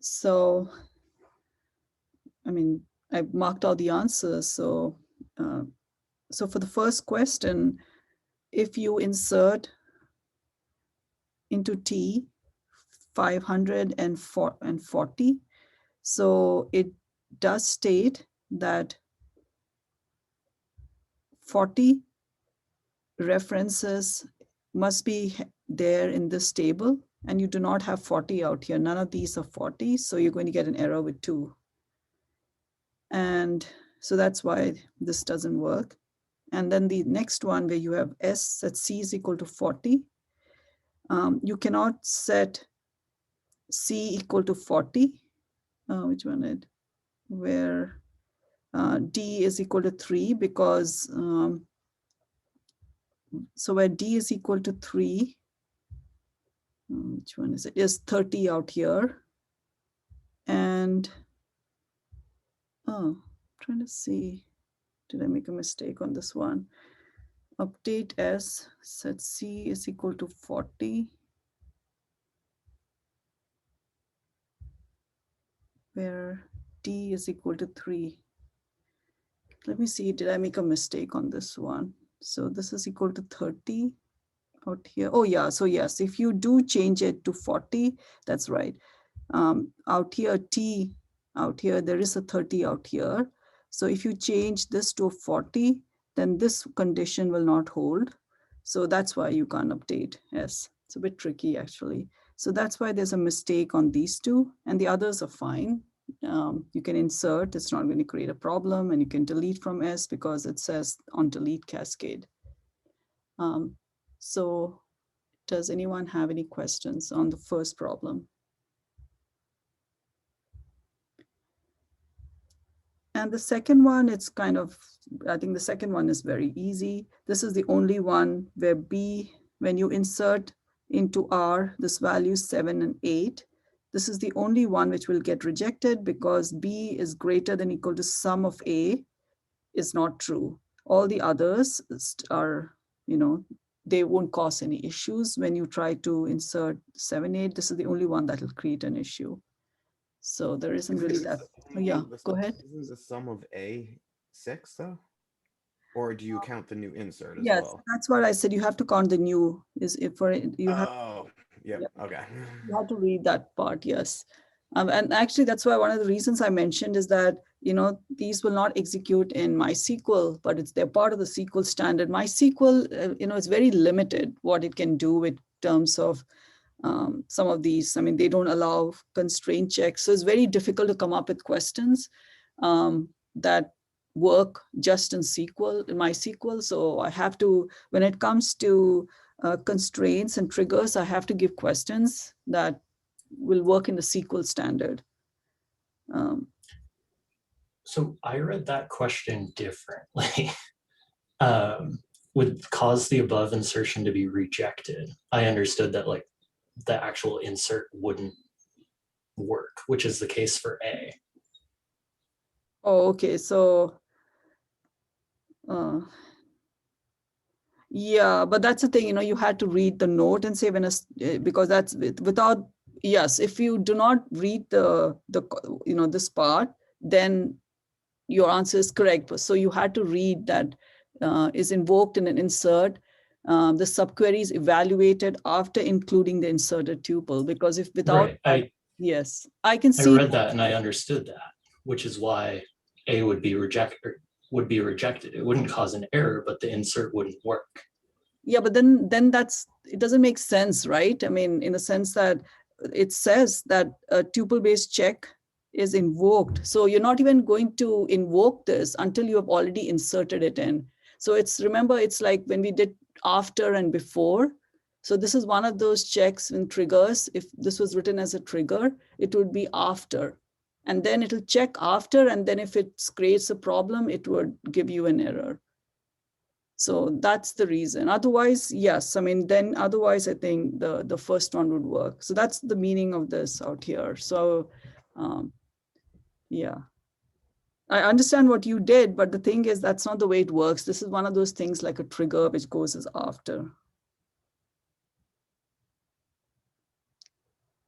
So, I mean, I marked all the answers. So, so for the first question, if you insert into T 540, so it does state that 40 references must be there in this table, and you do not have 40 out here. None of these are 40, so you're going to get an error with 2. And so that's why this doesn't work. And then the next one where you have S set C is equal to 40. You cannot set C equal to 40. Which one it? Where D is equal to 3 because, so where D is equal to 3, which one is it? Is 30 out here. And, oh, I'm trying to see, did I make a mistake on this one? Update S, set C is equal to 40. Where D is equal to 3. Let me see, did I make a mistake on this one? So this is equal to 30 out here. Oh yeah, so yes, if you do change it to 40, that's right. Out here, T, out here, there is a 30 out here. So if you change this to 40, then this condition will not hold. So that's why you can't update S. It's a bit tricky actually. So that's why there's a mistake on these two, and the others are fine. You can insert, it's not going to create a problem, and you can delete from S because it says on delete cascade. So does anyone have any questions on the first problem? And the second one, it's kind of, I think the second one is very easy. This is the only one where B, when you insert into R, this value 7 and 8, this is the only one which will get rejected because B is greater than equal to sum of A is not true. All the others are, you know, they won't cause any issues. When you try to insert 7, 8, this is the only one that will create an issue. So there isn't really that. Oh, yeah, go ahead. Isn't the sum of A 6 though? Or do you count the new insert as Yes, well? that's what I said. You have to count the new is if for you have, Oh, yep. yeah, Okay. you have to read that part. Yes. And actually that's why one of the reasons I mentioned is that, you know, these will not execute in MySQL, but they're part of the SQL standard. MySQL, you know, it's very limited what it can do with terms of some of these. I mean, they don't allow constraint checks. So it's very difficult to come up with questions that work just in SQL, in MySQL. So I have to, when it comes to constraints and triggers, I have to give questions that will work in the SQL standard. So I read that question differently. Would cause the above insertion to be rejected. I understood that like the actual insert wouldn't work, which is the case for A. Oh, okay. So, yeah, but that's the thing, you know, you had to read the note and say when a, because that's without, yes, if you do not read the you know, this part, then your answer is correct. So you had to read that is invoked in an insert. The subquery is evaluated after including the inserted tuple, because if without, Right. yes, I can I see. read that and I understood that, which is why A would be rejected. It wouldn't cause an error, but the insert wouldn't work. Yeah, but then that's, it doesn't make sense, right? I mean, in the sense that it says that a tuple-based check is invoked. So you're not even going to invoke this until you have already inserted it in. So it's, remember, it's like when we did after and before. So this is one of those checks and triggers. If this was written as a trigger, it would be after. And then it'll check after, and then if it creates a problem, it would give you an error. So that's the reason. Otherwise, yes, I mean, then otherwise, I think the first one would work. So that's the meaning of this out here. So yeah, I understand what you did, but the thing is, that's not the way it works. This is one of those things like a trigger which goes as after.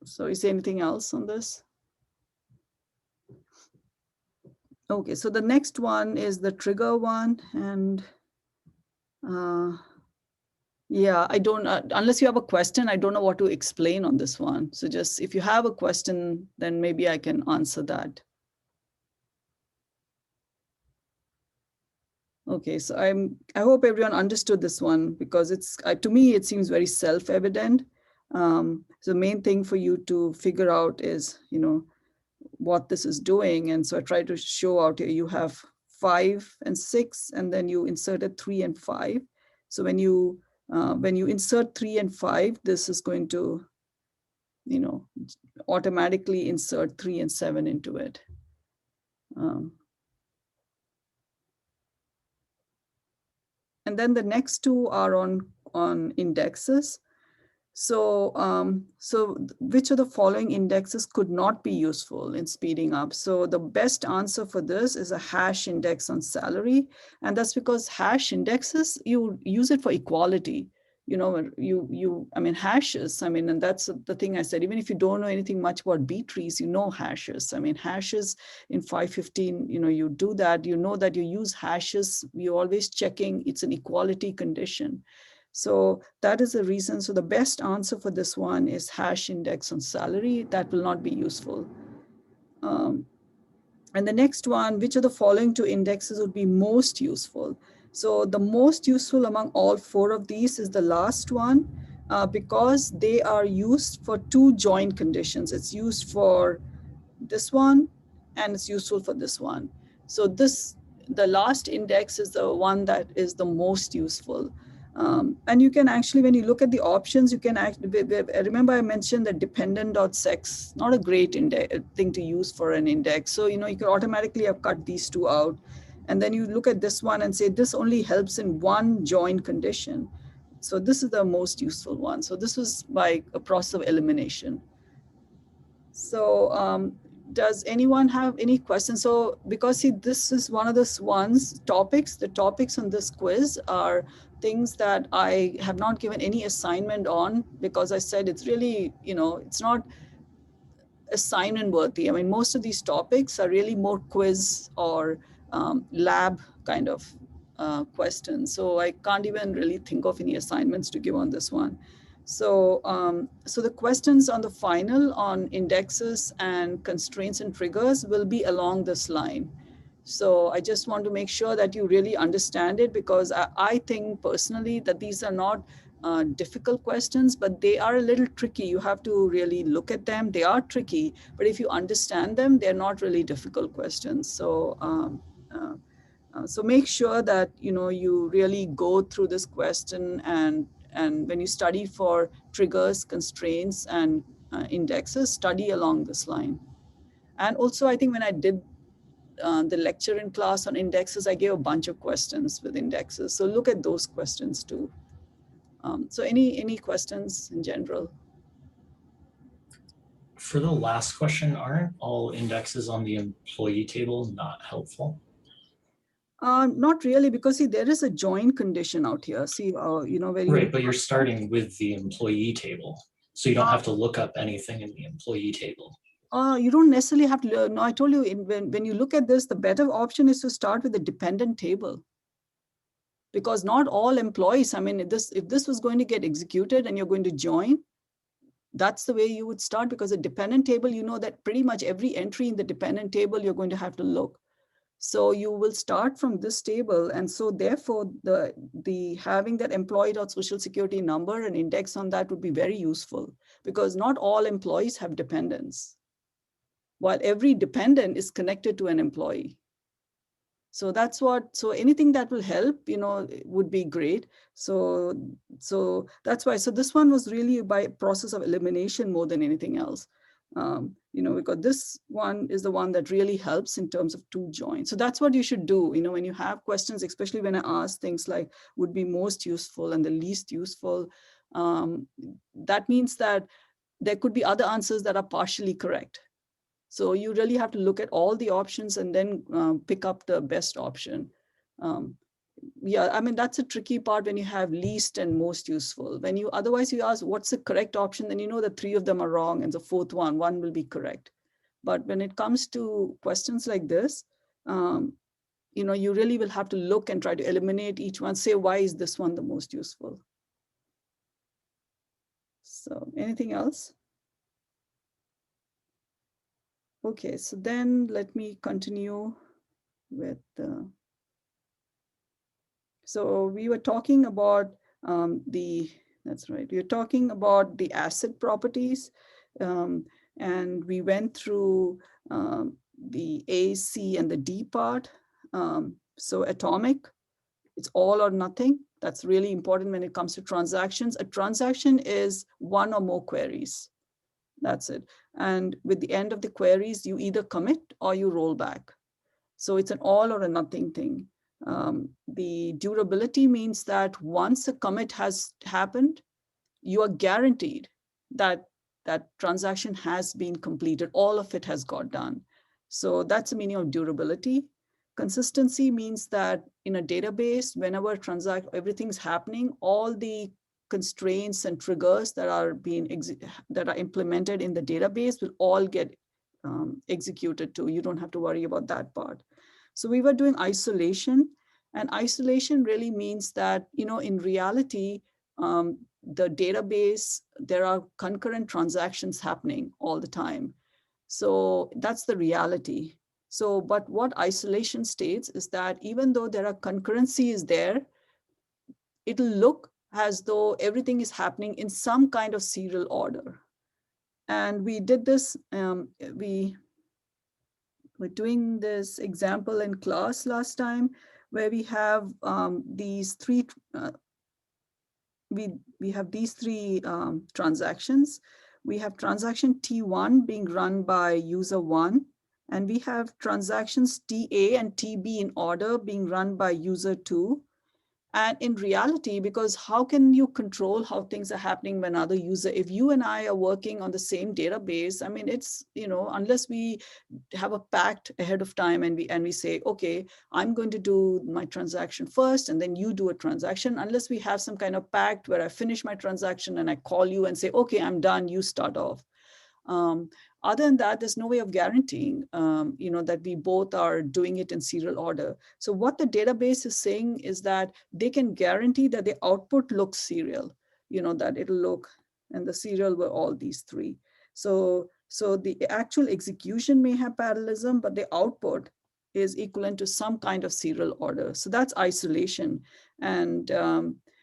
So is there anything else on this? Okay, so the next one is the trigger one. And yeah, I don't, unless you have a question, I don't know what to explain on this one. So just if you have a question, then maybe I can answer that. Okay, so I hope everyone understood this one, because it's to me it seems very self-evident. So the main thing for you to figure out is, what this is doing. And so I try to show out here, you have 5 and 6, and then you inserted 3 and 5. So when you insert 3 and 5, this is going to, automatically insert 3 and 7 into it. And then the next two are on indexes. So, which of the following indexes could not be useful in speeding up? So the best answer for this is a hash index on salary. And that's because hash indexes, you use it for equality. I mean, hashes, and that's the thing I said, even if you don't know anything much about B trees, hashes. I mean, hashes in 515, you do that, that you use hashes, you're always checking it's an equality condition. So that is the reason. So the best answer for this one is hash index on salary. That will not be useful. And the next one, which of the following two indexes would be most useful? So the most useful among all 4 of these is the last one, because they are used for 2 join conditions. It's used for this one, and it's useful for this one. So the last index is the one that is the most useful. And you can actually, when you look at the options, you can remember I mentioned that dependent.sex, not a great thing to use for an index. So, you can automatically have cut these 2 out. And then you look at this one and say, this only helps in 1 join condition. So this is the most useful one. So this was by a process of elimination. So does anyone have any questions? So because see, this is one of those topics, the topics on this quiz are things that I have not given any assignment on, because I said it's really, it's not assignment worthy. I mean, most of these topics are really more quiz or lab kind of questions. So I can't even really think of any assignments to give on this one. So, so the questions on the final on indexes and constraints and triggers will be along this line. So I just want to make sure that you really understand it, because I think personally that these are not difficult questions, but they are a little tricky. You have to really look at them. They are tricky, but if you understand them, they're not really difficult questions. So, so make sure that you really go through this question, and when you study for triggers, constraints, and indexes, study along this line. And also, I think when I did the lecture in class on indexes, I gave a bunch of questions with indexes. So look at those questions too. So any questions in general? For the last question, aren't all indexes on the employee table not helpful? Not really, because see, there is a join condition out here. See, where you Right, but you're starting with the employee table, so you don't have to look up anything in the employee table. you don't necessarily have to learn. No, I told you when you look at this, the better option is to start with the dependent table. Because not all employees, I mean, if this was going to get executed and you're going to join, that's the way you would start, because a dependent table, that pretty much every entry in the dependent table, you're going to have to look. So you will start from this table. And so therefore, the having that employee.social security number and index on that would be very useful, because not all employees have dependents, while every dependent is connected to an employee. So that's so anything that will help, would be great. So that's why. So this one was really by process of elimination more than anything else. Because this one is the one that really helps in terms of 2 joins. So that's what you should do, when you have questions, especially when I ask things like would be most useful and the least useful. That means that there could be other answers that are partially correct. So you really have to look at all the options and then pick up the best option. Yeah, I mean, that's a tricky part when you have least and most useful. When you otherwise you ask what's the correct option, then you know that 3 of them are wrong and the fourth one will be correct. But when it comes to questions like this, you really will have to look and try to eliminate each one, say, why is this one the most useful? So anything else? Okay, so then let me continue with so we were talking about that's right, we were talking about the acid properties, and we went through the A, C, and the D part. So atomic, it's all or nothing. That's really important when it comes to transactions. A transaction is one or more queries. That's it. And with the end of the queries, you either commit or you roll back. So it's an all or a nothing thing. The durability means that once a commit has happened, you are guaranteed that that transaction has been completed. All of it has got done. So that's the meaning of durability. Consistency means that in a database, whenever everything's happening, all the constraints and triggers that are that are implemented in the database will all get executed too. You don't have to worry about that part. So we were doing isolation, and isolation really means that, in reality, the database, there are concurrent transactions happening all the time. So that's the reality. So, but what isolation states is that even though there are concurrencies there, it'll look as though everything is happening in some kind of serial order. And we did this, we were doing this example in class last time, where we have these three we have these three transactions. We have transaction T1 being run by user 1, and we have transactions TA and TB in order being run by user 2. And in reality, because how can you control how things are happening when other user, if you and I are working on the same database, I mean, it's, unless we have a pact ahead of time and we say, okay, I'm going to do my transaction first and then you do a transaction, unless we have some kind of pact where I finish my transaction and I call you and say, okay, I'm done, you start off. Um, Other than that, there's no way of guaranteeing, that we both are doing it in serial order. So what the database is saying is that they can guarantee that the output looks serial, that it'll look, and the serial were all these three. So the actual execution may have parallelism, but the output is equivalent to some kind of serial order. So that's isolation. And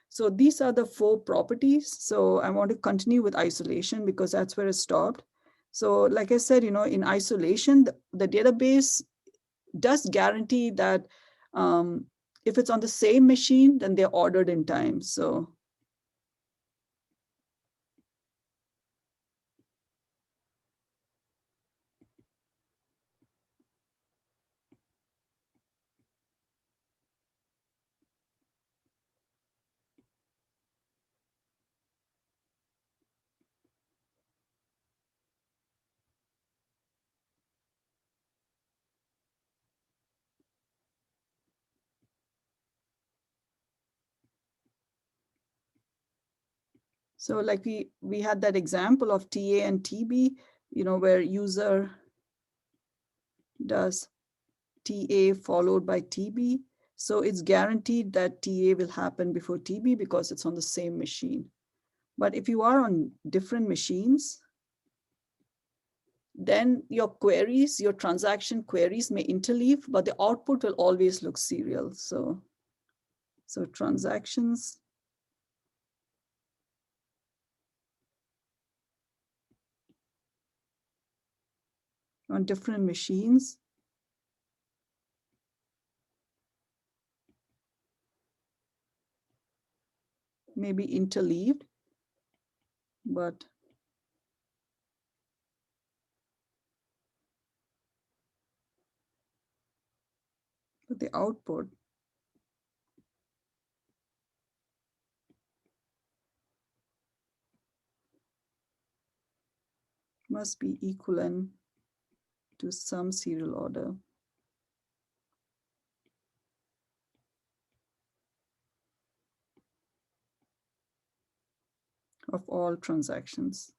so these are the 4 properties. So I want to continue with isolation because that's where it stopped. So like I said, in isolation, the database does guarantee that if it's on the same machine, then they're ordered in time. So like we had that example of TA and TB, where user does TA followed by TB. So it's guaranteed that TA will happen before TB because it's on the same machine. But if you are on different machines, then your queries, your transaction queries may interleave, but the output will always look serial. So transactions on different machines may be interleaved, but the output must be equivalent to some serial order. of all transactions.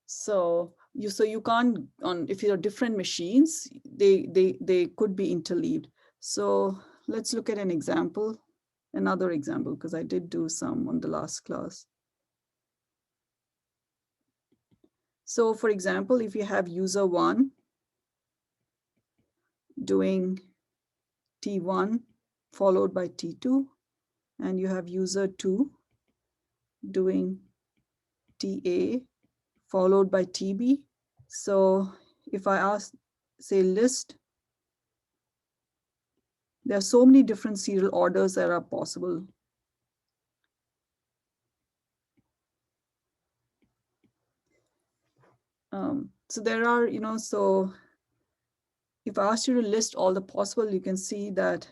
So you can't, on if you're different machines, they could be interleaved. So let's look at an example, another example, because I did do some on the last class. So for example, if you have user 1 doing T1 followed by T2, and you have user 2 doing TA followed by TB. So if I ask, say, list, there are so many different serial orders that are possible. So there are, so if I ask you to list all the possible, you can see that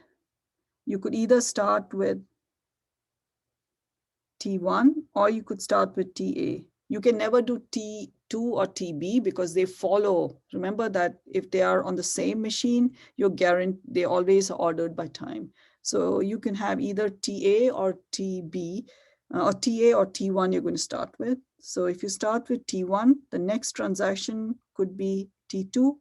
you could either start with T1 or you could start with TA. You can never do T2 or TB because they follow. Remember that if they are on the same machine, you're guaranteed they always are ordered by time. So you can have either TA or TB, or TA or T1 you're going to start with. So if you start with T1, the next transaction could be T2.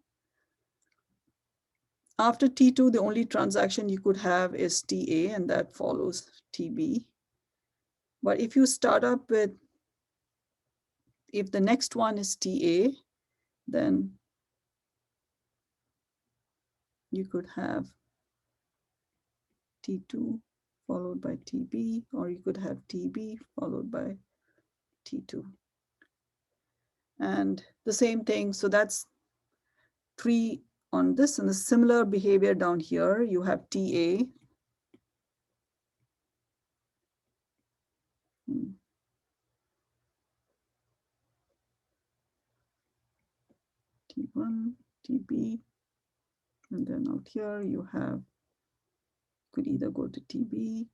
After T2, the only transaction you could have is TA, and that follows TB. But if you start up with, if the next one is TA, then you could have T2 followed by TB, or you could have TB followed by T2. And the same thing, so that's 3 on this, and the similar behavior down here, you have TA. T1, TB, and then out here you have, could either go to TB.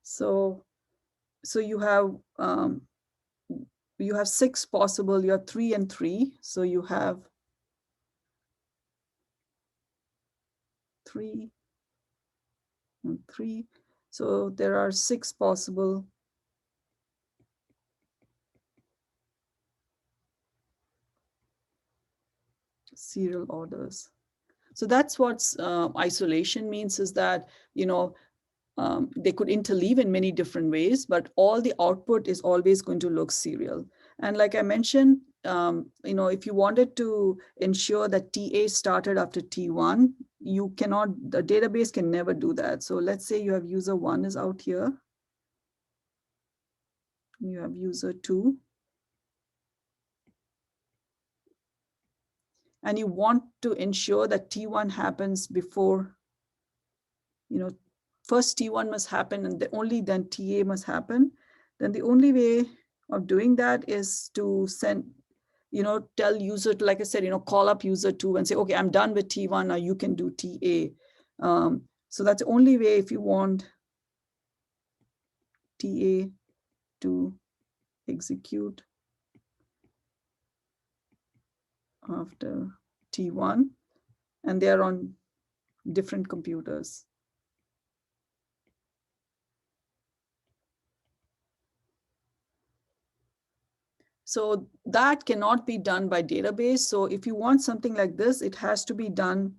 So you have 6 possible, you have 3 and 3. So you have 3 and 3. So there are 6 possible serial orders. So that's what isolation means, is that, they could interleave in many different ways, but all the output is always going to look serial. And like I mentioned, if you wanted to ensure that TA started after T1, you cannot, the database can never do that. So let's say you have user 1 is out here. You have user 2. And you want to ensure that T1 happens before, first T1 must happen and only then TA must happen. Then the only way of doing that is to send, tell user to, like I said, call up user 2 and say, okay, I'm done with T1, now you can do TA. So that's the only way if you want TA to execute after T1, and they're on different computers. So that cannot be done by database. So if you want something like this, it has to be done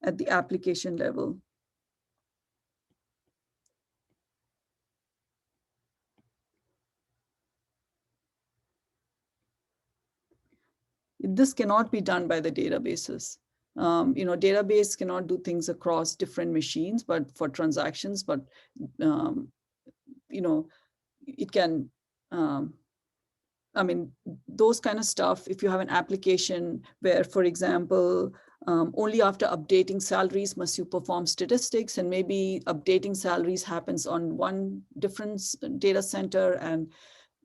at the application level. This cannot be done by the databases. Database cannot do things across different machines, but for transactions, but, it can, those kind of stuff, if you have an application where, for example, only after updating salaries must you perform statistics, and maybe updating salaries happens on one different data center and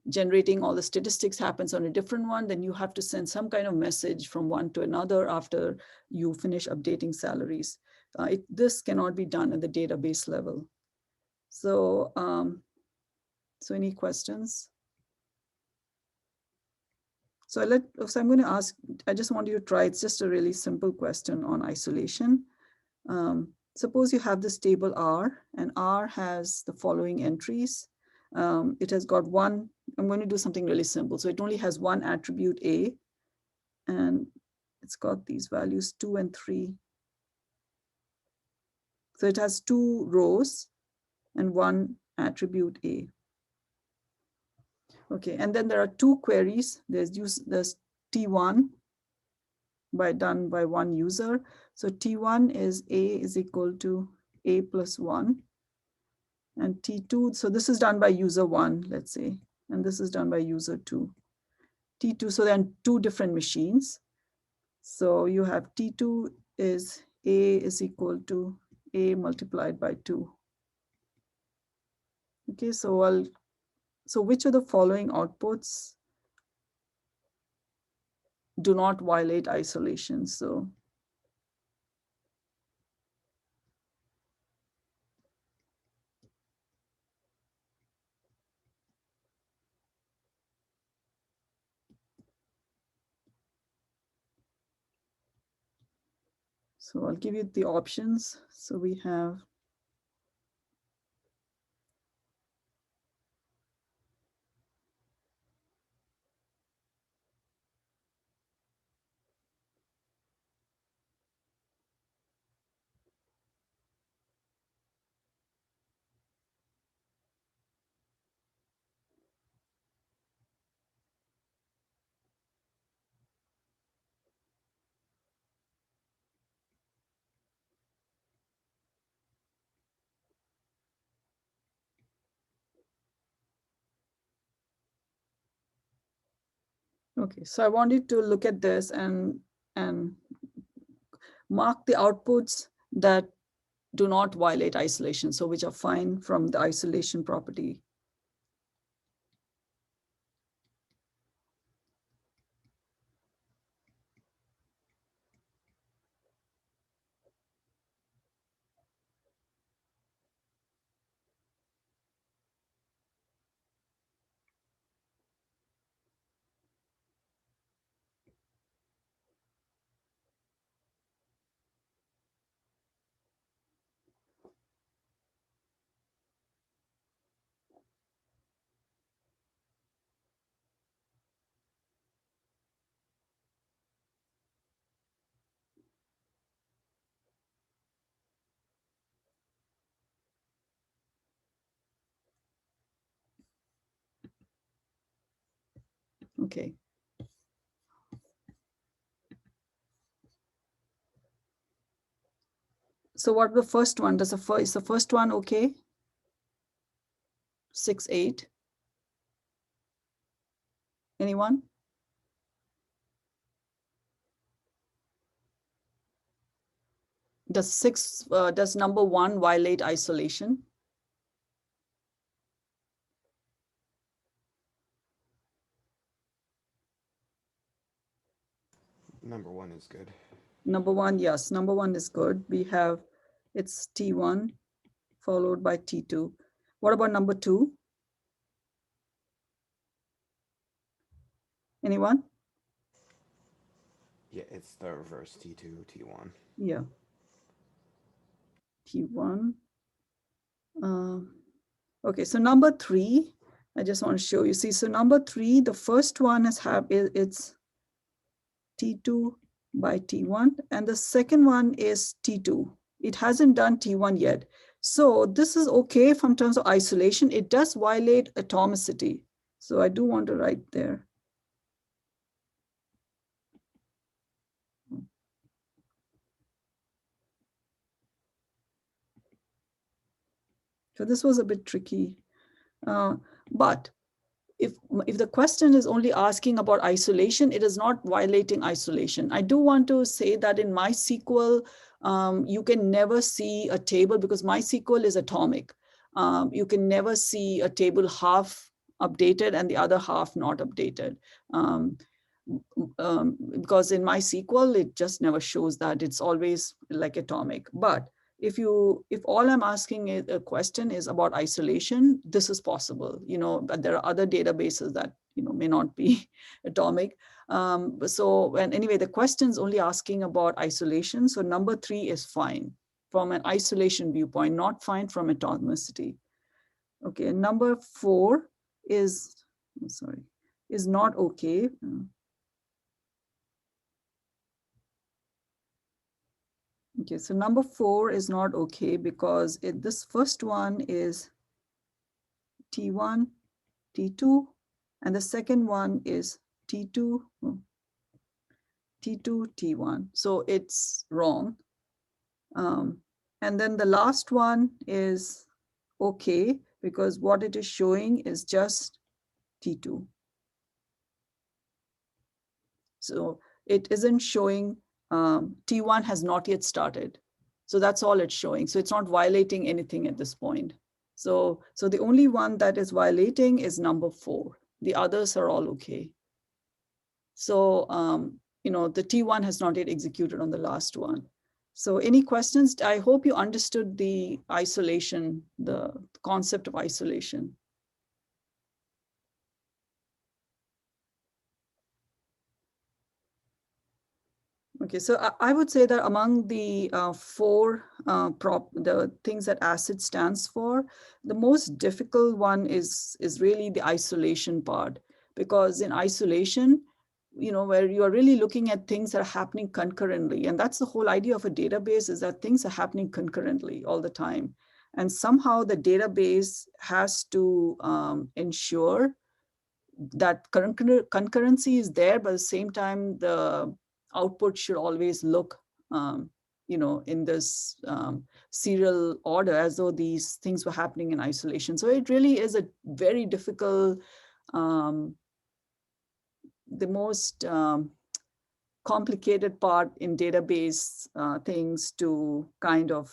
generating all the statistics happens on a different one, then you have to send some kind of message from one to another after you finish updating salaries. This cannot be done at the database level. So So any questions? So I'm going to ask, I just want you to try, it's just a really simple question on isolation. Suppose you have this table R, and R has the following entries. It has got one, I'm going to do something really simple. So it only has one attribute A, and it's got these values 2 and 3. So it has 2 rows and one attribute A. Okay, and then there are 2 queries. There's T1 done by one user. So T1 is A is equal to A plus 1. And T2, so this is done by user 1, let's say, and this is done by user 2. T2, so then 2 different machines. So you have T2 is A is equal to A multiplied by 2. Okay, so which of the following outputs do not violate isolation? So I'll give you the options. So we have okay, so I want you to look at this and mark the outputs that do not violate isolation, so which are fine from the isolation property. Okay. So what the first one, is the first one okay? 6, 8. Anyone? Does number 1 violate isolation? Number 1 is good. Number 1, yes, number 1 is good. We have, it's T1 followed by T2. What about number 2? Anyone? Yeah, it's the reverse T2, T1. Yeah. T1. Okay, so number 3, I just want to show you. See, so number 3, the first one it's T2 by T1, and the second one is T2. It hasn't done T1 yet. So this is okay from terms of isolation. It does violate atomicity. So I do want to write there. So this was a bit tricky. But if the question is only asking about isolation, it is not violating isolation. I do want to say that in MySQL, you can never see a table because MySQL is atomic. You can never see a table half updated and the other half not updated. Because in MySQL, it just never shows that. It's always like atomic. But if all I'm asking a question is about isolation, this is possible, but there are other databases that, may not be atomic. And anyway, the question's only asking about isolation. So number 3 is fine from an isolation viewpoint, not fine from atomicity. Okay, number 4 is, is not okay. Okay, so number 4 is not okay because this first one is T1, T2, and the second one is T2, T2, T1. So it's wrong. And then the last one is okay because what it is showing is just T2. So it isn't showing T1 has not yet started. So that's all it's showing. So it's not violating anything at this point. So the only one that is violating is number 4. The others are all okay. So, the T1 has not yet executed on the last one. So any questions? I hope you understood the isolation, the concept of isolation. Okay, so I would say that among the 4 the things that ACID stands for, the most difficult one is really the isolation part, because in isolation, where you are really looking at things that are happening concurrently, and that's the whole idea of a database, is that things are happening concurrently all the time, and somehow the database has to ensure that concurrency is there, but at the same time, the output should always look, in this serial order, as though these things were happening in isolation. So it really is a very difficult, the most complicated part in database things to kind of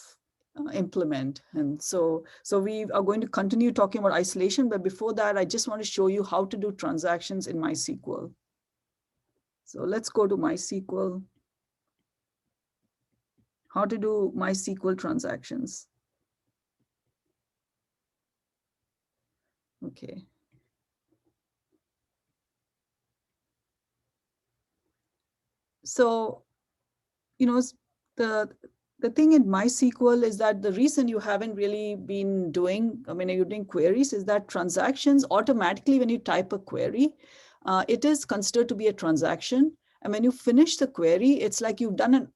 implement. And so we are going to continue talking about isolation, but before that, I just want to show you how to do transactions in MySQL. So let's go to MySQL. How to do MySQL transactions. Okay. So, the thing in MySQL is that the reason you haven't really been doing, you're doing queries, is that transactions automatically, when you type a query, it is considered to be a transaction. And when you finish the query, it's like you've done a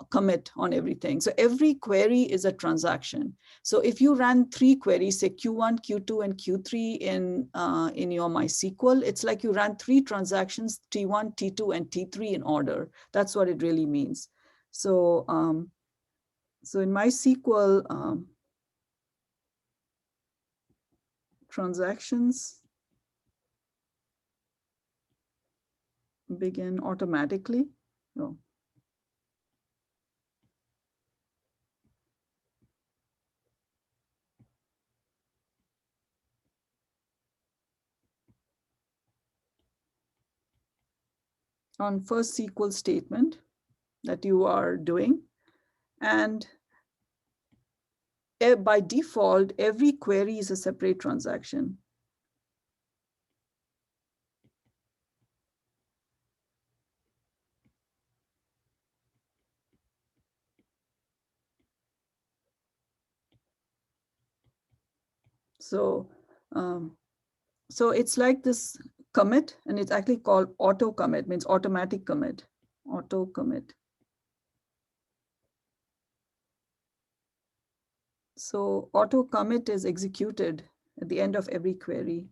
commit on everything. So every query is a transaction. So if you ran 3 queries, say Q1, Q2, and Q3 in your MySQL, it's like you ran 3 transactions, T1, T2, and T3 in order. That's what it really means. So, so in MySQL, transactions begin automatically. No. On first SQL statement that you are doing. And by default, every query is a separate transaction. So, so it's like this commit, and it's actually called auto commit, means automatic commit, auto commit. So auto commit is executed at the end of every query.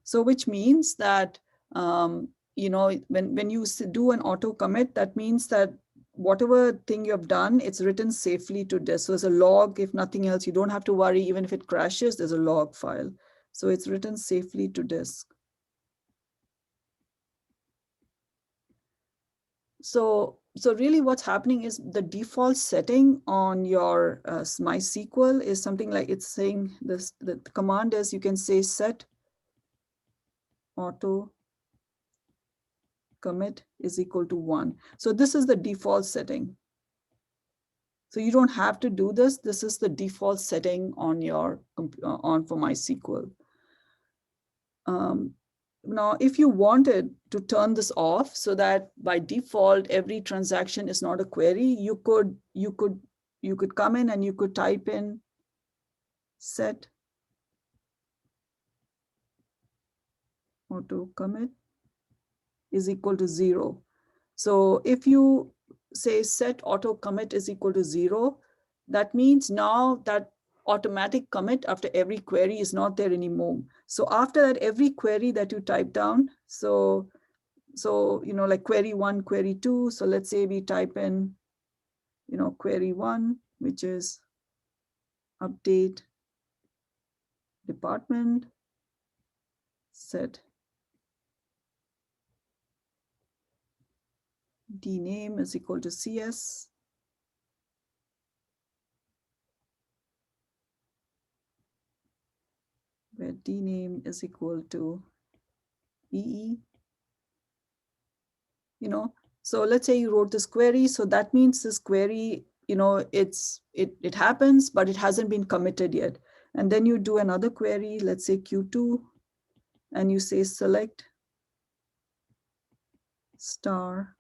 So which means that, when you do an auto commit, that means that whatever thing you've done, it's written safely to disk. So there's a log, if nothing else, you don't have to worry, even if it crashes, there's a log file. So it's written safely to disk. So so really what's happening is the default setting on your MySQL is something like it's saying this, the command is you can say set auto commit is equal to 1. So this is the default setting. So you don't have to do this. This is the default setting on your on for MySQL. Now, if you wanted to turn this off so that by default every transaction is not a query, you could come in and you could type in set auto commit is equal to 0. So if you say set auto commit is equal to 0, that means now that automatic commit after every query is not there anymore. So after that, every query that you type down, so like query 1, query 2. So let's say we type in, query 1, which is update department set dname is equal to CS. Where dname is equal to EE. So let's say you wrote this query. So that means this query, it happens, but it hasn't been committed yet. And then you do another query, let's say Q2, and you say select star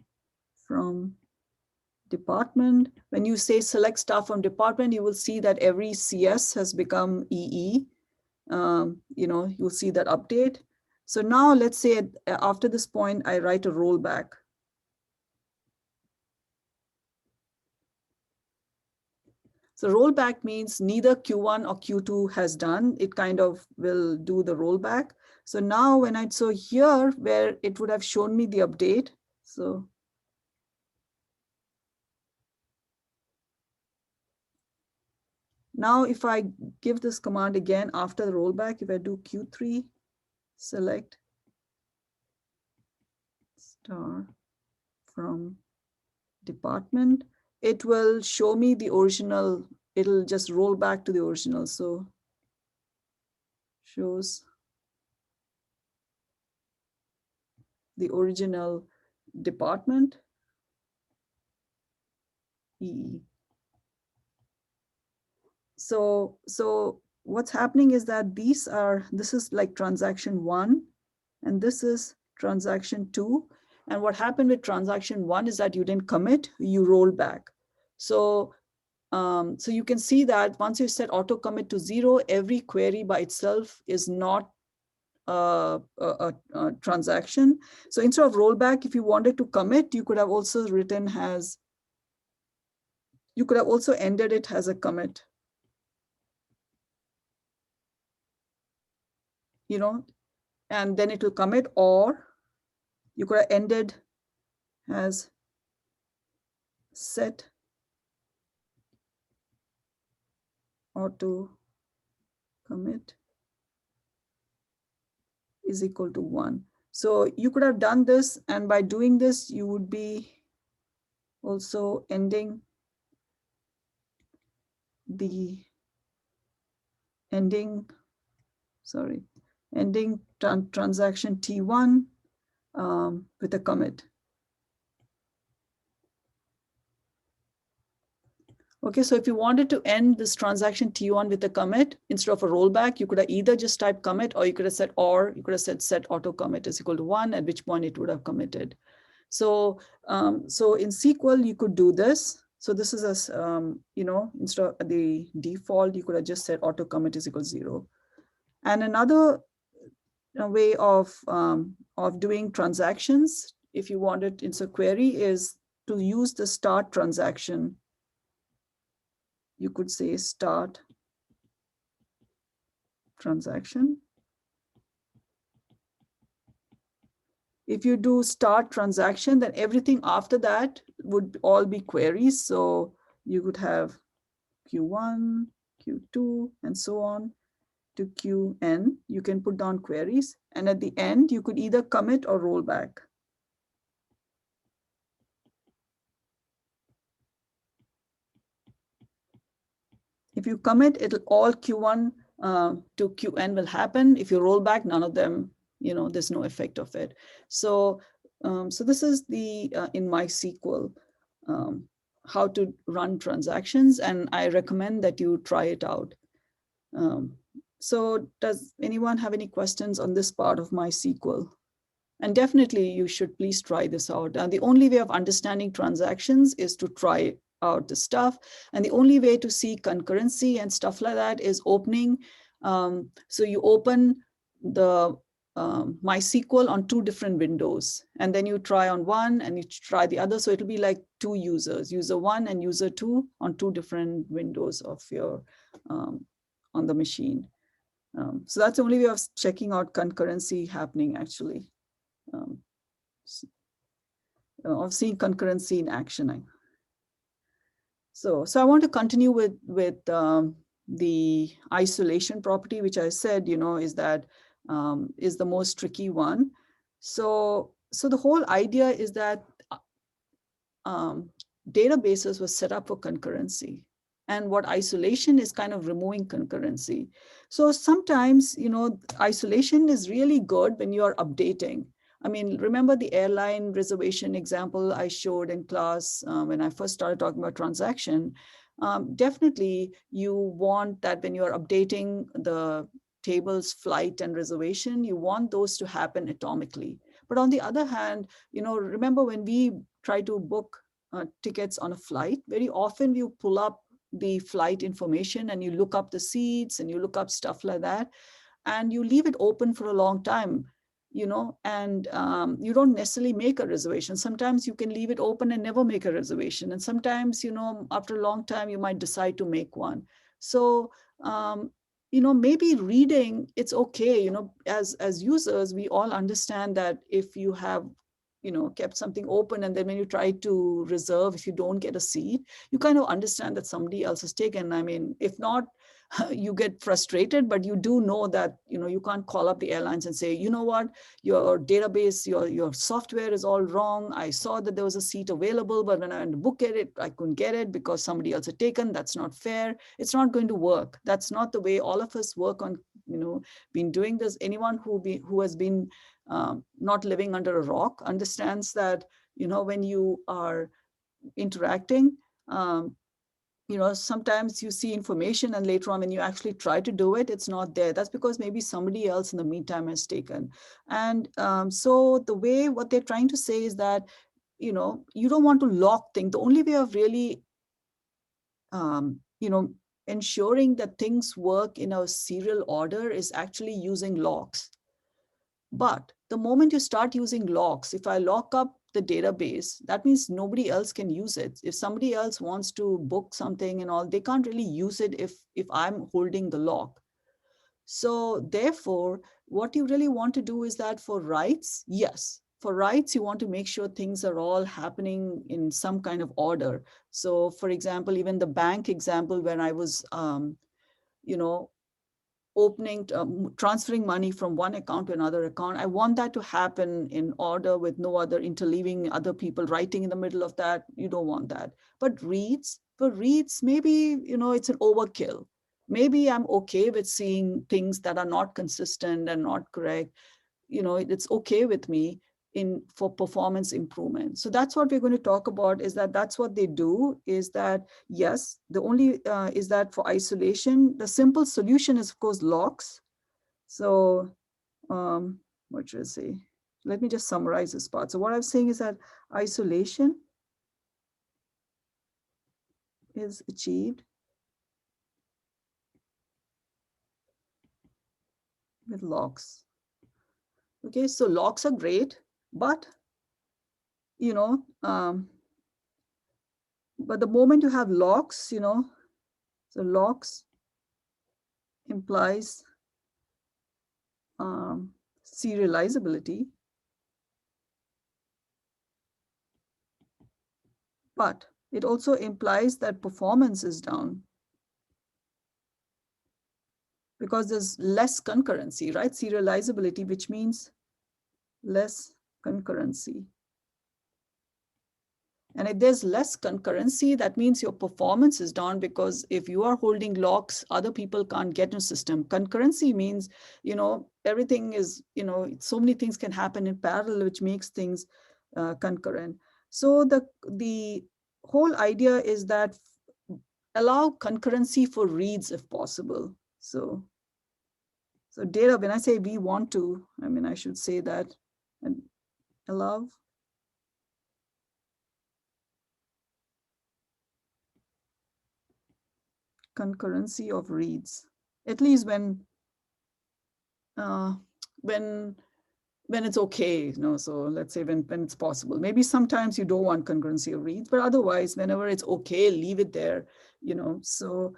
from department. When you say select star from department, you will see that every CS has become EE. You'll see that update. So now let's say after this point, I write a rollback. So rollback means neither Q1 or Q2 has done. It kind of will do the rollback. So now when so here where it would have shown me the update. So now if I give this command again after the rollback, if I do Q3, select star from department, it will show me the original. It'll just roll back to the original. So shows the original department EE. So what's happening is that this is like transaction 1 and this is transaction 2. And what happened with transaction 1 is that you didn't commit, you roll back. So so you can see that once you set auto commit to 0, every query by itself is not a transaction. So instead of rollback, if you wanted to commit, you could have also ended it as a commit. And then it will commit, or you could have ended as set auto commit is equal to 1. So you could have done this, and by doing this, you would be also ending transaction T1 with a commit. Okay, so if you wanted to end this transaction T1 with a commit instead of a rollback, you could have either just typed commit, or you could have said set auto commit is equal to 1, at which point it would have committed. So so in SQL you could do this. So this is instead of the default, you could have just said auto commit is equal to 0. And another way of doing transactions, if you wanted in a query, is to use the start transaction. You could say start transaction. If you do start transaction, then everything after that would all be queries. So you could have Q1, Q2, and so on to Qn. You can put down queries. And at the end, you could either commit or roll back. If you commit, it'll all Q1 to Qn will happen. If you roll back, none of them, there's no effect of it. So, so this is the in MySQL how to run transactions, and I recommend that you try it out. So does anyone have any questions on this part of MySQL? And definitely you should please try this out. The only way of understanding transactions is to try out the stuff. And the only way to see concurrency and stuff like that is opening. So you open the MySQL on 2 different windows, and then you try on one and you try the other. So it'll be like 2 users, user 1 and user 2 on 2 different windows of your on the machine. So that's the only way of checking out concurrency happening actually. Um, of seeing concurrency in action. So I want to continue with the isolation property, which I said, is that is the most tricky one. So the whole idea is that databases were set up for concurrency. And what isolation is kind of removing concurrency. So sometimes, isolation is really good when you're updating. I mean, remember the airline reservation example I showed in class when I first started talking about transaction? Definitely, you want that when you're updating the tables, flight, and reservation, you want those to happen atomically. But on the other hand, remember when we try to book tickets on a flight, very often you pull up the flight information and you look up the seats and you look up stuff like that, and you leave it open for a long time, and you don't necessarily make a reservation. Sometimes you can leave it open and never make a reservation. And sometimes, after a long time, you might decide to make one. So, maybe reading, it's okay, as users, we all understand that if you have kept something open, and then when you try to reserve, if you don't get a seat, you kind of understand that somebody else has taken. I mean, if not, you get frustrated, but you do know that, you can't call up the airlines and say, you know what, your database, your software is all wrong. I saw that there was a seat available, but when I went to book it, I couldn't get it because somebody else had taken. That's not fair. It's not going to work. That's not the way all of us work on, been doing this. Anyone who has been not living under a rock understands that, when you are interacting, sometimes you see information and later on when you actually try to do it, it's not there. That's because maybe somebody else in the meantime has taken. And so what they're trying to say is that, you don't want to lock things. The only way of really, ensuring that things work in a serial order is actually using locks. But the moment you start using locks, if I lock up the database, that means nobody else can use it. If somebody else wants to book something and all, they can't really use it if I'm holding the lock. So therefore, what you really want to do is that for writes, yes, for writes, you want to make sure things are all happening in some kind of order. So for example, even the bank example where I was, transferring money from one account to another account, I want that to happen in order with no other interleaving, other people writing in the middle of that. You don't want that. But for reads, maybe, it's an overkill. Maybe I'm okay with seeing things that are not consistent and not correct. It's okay with me for performance improvement. So that's what we're going to talk about, is that's what they do, is that, yes, the only is that for isolation, the simple solution is, of course, locks. So what should I say? Let me just summarize this part. So what I'm saying is that isolation is achieved with locks. Okay, so locks are great, but but the moment you have locks, so locks implies serializability, but it also implies that performance is down because there's less concurrency, right? Serializability, which means less concurrency. And if there's less concurrency, that means your performance is down, because if you are holding locks, other people can't get in system. Concurrency means, everything is, so many things can happen in parallel, which makes things concurrent. So the whole idea is that allow concurrency for reads if possible. So data, when I say we want to, I should say that, and allow concurrency of reads, at least when uh, when it's okay, so let's say when it's possible. Maybe sometimes you don't want concurrency of reads, but otherwise, whenever it's okay, leave it there, so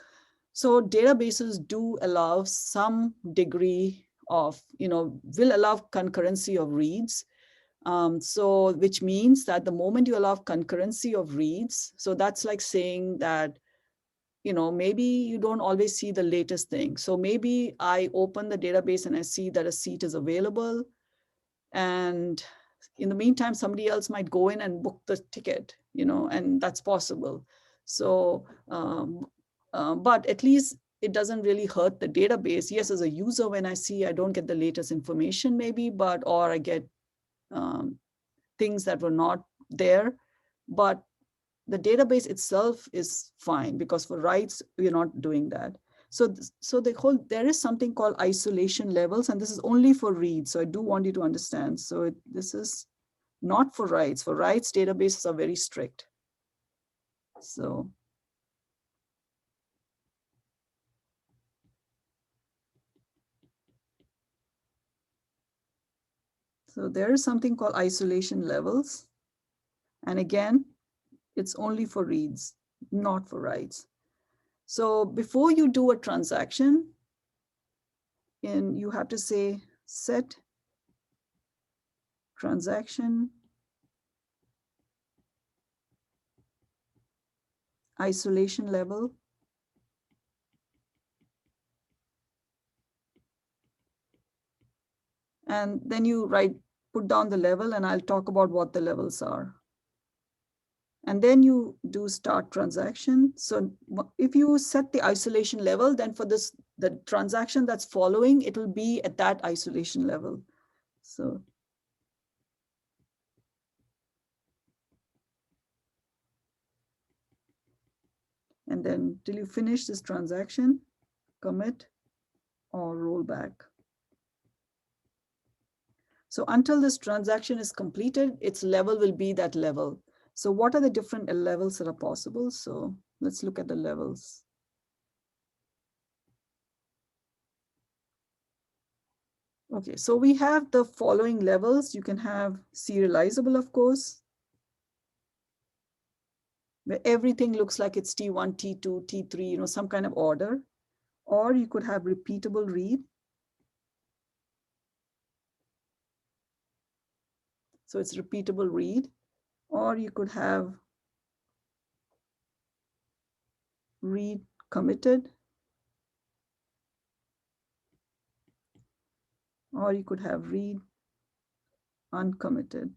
databases do allow some degree of, will allow concurrency of reads. So which means that the moment you allow concurrency of reads, so that's like saying that, maybe you don't always see the latest thing. So maybe I open the database and I see that a seat is available. And in the meantime, somebody else might go in and book the ticket, and that's possible. So, but at least it doesn't really hurt the database. Yes, as a user, when I see I don't get the latest information maybe, or I get things that were not there, but the database itself is fine, because for writes, we're not doing that. So there is something called isolation levels, and this is only for reads. So I do want you to understand. So this is not for writes. For writes, databases are very strict. So there is something called isolation levels. And again, it's only for reads, not for writes. So before you do a transaction, you have to say set transaction isolation level. And then you put down the level, and I'll talk about what the levels are. And then you do start transaction. So if you set the isolation level, then for the transaction that's following, it will be at that isolation level. So and then till you finish this transaction, commit or roll back. So until this transaction is completed, its level will be that level. So what are the different levels that are possible? So let's look at the levels. Okay, so we have the following levels. You can have serializable, of course, where everything looks like it's T1, T2, T3, some kind of order. Or you could have repeatable read. So it's repeatable read. Or you could have read committed. Or you could have read uncommitted.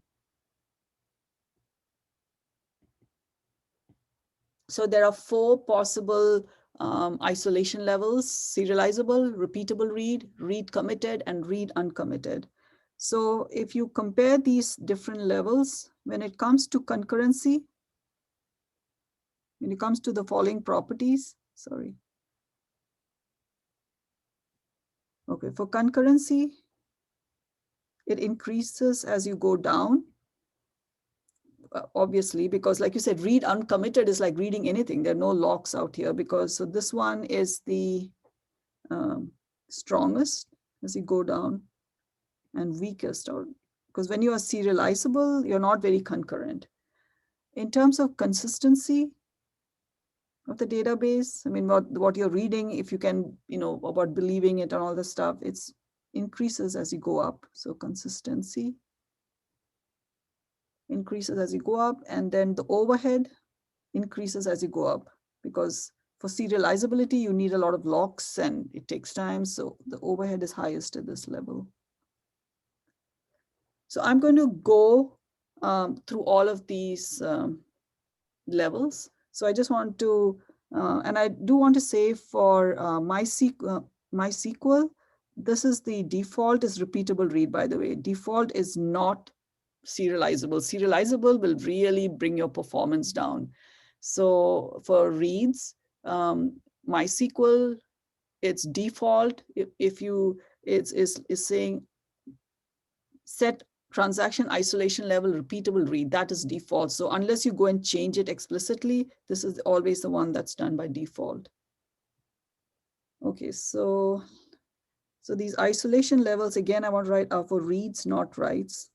So there are 4 possible isolation levels: serializable, repeatable read, read committed, and read uncommitted. So if you compare these different levels, when it comes to concurrency, when it comes to the following properties, sorry. Okay, for concurrency, it increases as you go down. Obviously, because like you said, read uncommitted is like reading anything. There are no locks out here, because so this one is the strongest as you go down, and weakest, or because when you are serializable, you're not very concurrent. In terms of consistency of the database, what you're reading, if you can, about believing it and all this stuff, it's increases as you go up. So consistency increases as you go up, and then the overhead increases as you go up, because for serializability, you need a lot of locks and it takes time. So the overhead is highest at this level. So I'm going to go through all of these levels. So I just want to, and I do want to say for MySQL, this is the default is repeatable read, by the way. Default is not serializable. Serializable will really bring your performance down. So for reads, MySQL, it's default. If you, it's saying set transaction isolation level repeatable read, that is default. So unless you go and change it explicitly, this is always the one that's done by default. Okay, so these isolation levels, again, I want to write for reads, not writes.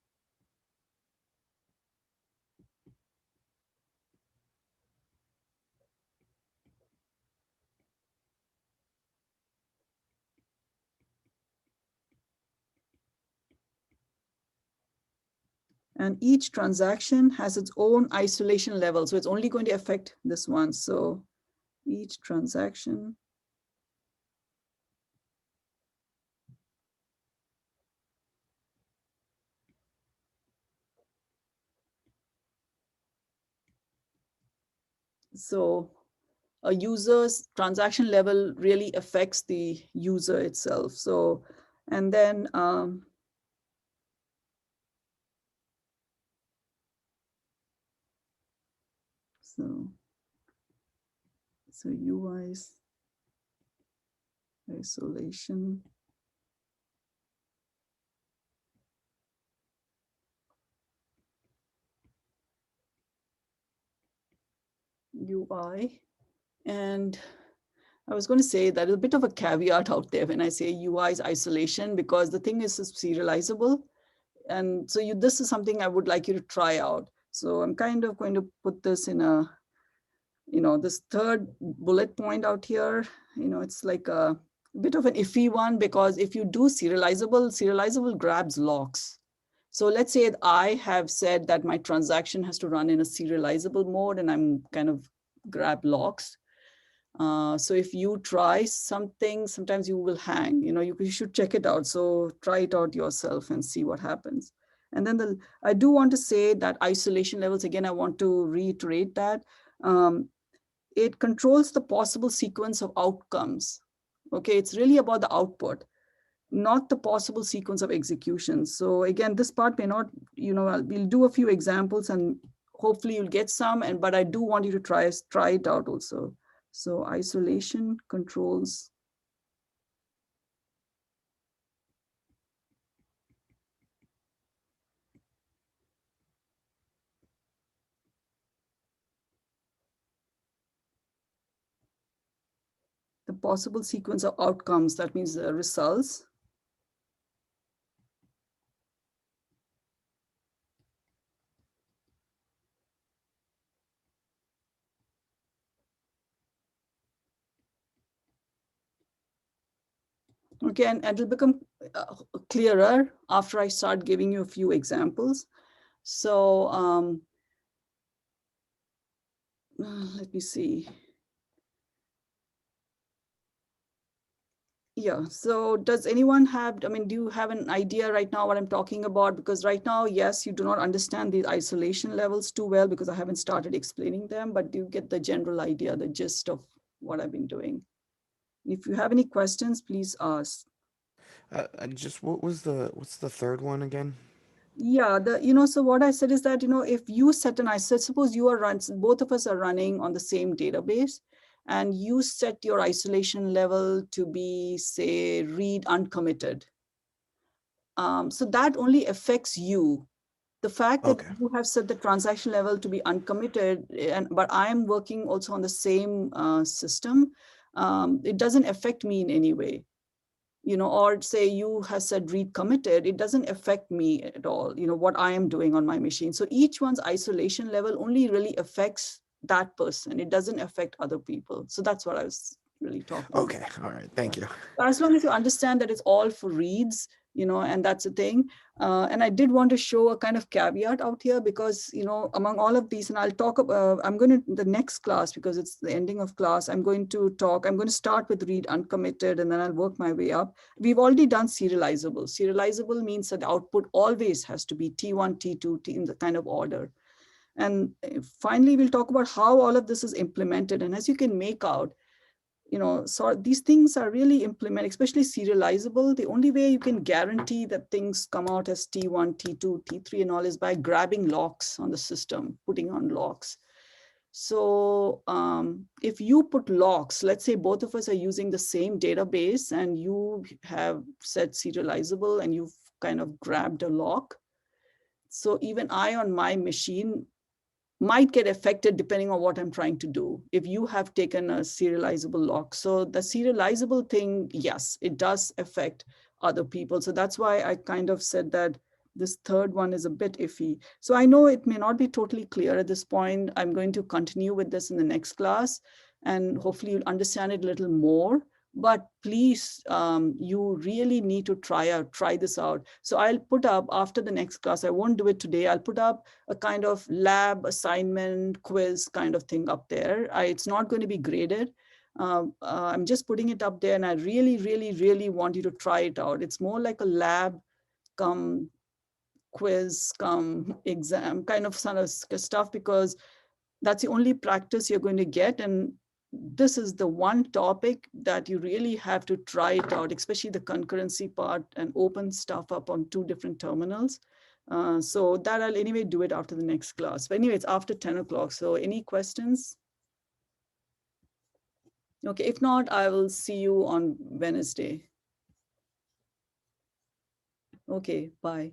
And each transaction has its own isolation level. So it's only going to affect this one. So each transaction so a user's transaction level really affects the user itself. So, and then so UI's isolation. UI. And I was going to say that a bit of a caveat out there when I say UI's isolation, because the thing is serializable. And so this is something I would like you to try out. So I'm kind of going to put this in a, this third bullet point out here, it's like a bit of an iffy one, because if you do serializable grabs locks. So let's say I have said that my transaction has to run in a serializable mode and I'm kind of grab locks. So if you try something, sometimes you will hang, you should check it out. So try it out yourself and see what happens. And then I do want to say that isolation levels, again, I want to reiterate that it controls the possible sequence of outcomes. Okay, it's really about the output, not the possible sequence of executions. So again, this part may not, we'll do a few examples and hopefully you'll get some, but I do want you to try it out also. So isolation controls the possible sequence of outcomes. That means the results. Okay, and it'll become clearer after I start giving you a few examples. So let me see. Yeah, so does anyone have, do you have an idea right now what I'm talking about? Because right now, yes, you do not understand these isolation levels too well because I haven't started explaining them, but do you get the general idea, the gist of what I've been doing? If you have any questions, please ask. Just what's the third one again? Yeah, so what I said is that, if you set an suppose you are both of us are running on the same database, and you set your isolation level to be, say, read uncommitted. So that only affects you. The fact that Okay. you have set the transaction level to be uncommitted, but I am working also on the same system, it doesn't affect me in any way. Or say you have said read committed, it doesn't affect me at all, what I am doing on my machine. So each one's isolation level only really affects that person. It doesn't affect other people. So that's what I was really talking about. Okay. All right. Thank you. As long as you understand that it's all for reads, and that's the thing. And I did want to show a kind of caveat out here because, among all of these, and I'll talk about, I'm going to, the next class, because it's the ending of class, I'm going to start with read uncommitted, and then I'll work my way up. We've already done serializable. Serializable means that the output always has to be T1, T2, T in the kind of order. And finally, we'll talk about how all of this is implemented. And as you can make out, so these things are really implemented, especially serializable. The only way you can guarantee that things come out as T1, T2, T3 and all is by grabbing locks on the system, putting on locks. So if you put locks, let's say both of us are using the same database and you have said serializable and you've kind of grabbed a lock. So even I on my machine might get affected depending on what I'm trying to do if you have taken a serializable lock. So the serializable thing, yes, it does affect other people. So that's why I kind of said that this third one is a bit iffy. So I know it may not be totally clear at this point. I'm going to continue with this in the next class, and hopefully you'll understand it a little more. But please, you really need to try this out. So I'll put up after the next class, I won't do it today, I'll put up a kind of lab assignment quiz kind of thing up there. It's not going to be graded. I'm just putting it up there, and I really, really, really want you to try it out. It's more like a lab come quiz come exam kind of sort of stuff, because that's the only practice you're going to get. And this is the one topic that you really have to try it out, especially the concurrency part, and open stuff up on 2 different terminals. So that I'll anyway do it after the next class. But anyway, it's after 10 o'clock. So any questions? Okay, if not, I will see you on Wednesday. Okay, bye.